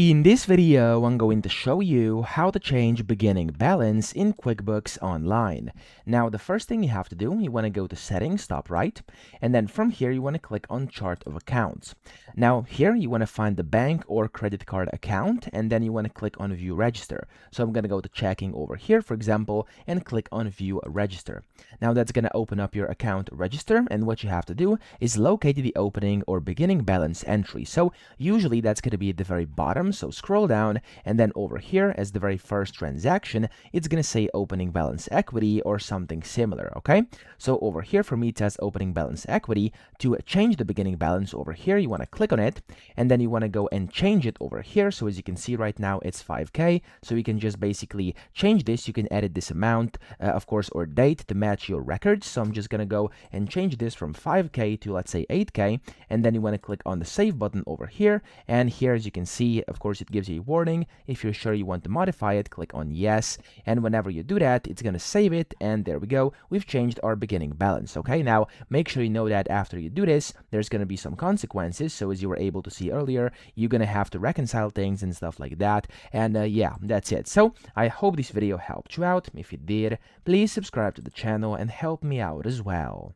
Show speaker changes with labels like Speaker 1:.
Speaker 1: In this video, I'm going to show you how to change beginning balance in QuickBooks Online. Now, the first thing you have to do, you want to go to Settings, top right, and then from here, you want to click on Chart of Accounts. Now, here, you want to find the bank or credit card account, and then you want to click on View Register. So I'm going to go to Checking over here, for example, and click on View Register. Now, that's going to open up your account register, and what you have to do is locate the opening or beginning balance entry. So usually, that's going to be at the very bottom. So scroll down, and then over here as the very first transaction, it's going to say opening balance equity or something similar, okay? So over here for me it says opening balance equity. To change the beginning balance over here, you want to click on it, and then you want to go and change it over here. So as you can see right now, it's 5K. So you can just basically change this. You can edit this amount, of course, or date to match your records. So I'm just going to go and change this from 5K to, let's say, 8K, and then you want to click on the save button over here. And here, as you can see, of course, it gives you a warning. If you're sure you want to modify it, click on yes. And whenever you do that, it's going to save it. And there we go. We've changed our beginning balance. Okay, now make sure you know that after you do this, there's going to be some consequences. So as you were able to see earlier, you're going to have to reconcile things and stuff like that. And yeah, that's it. So I hope this video helped you out. If it did, please subscribe to the channel and help me out as well.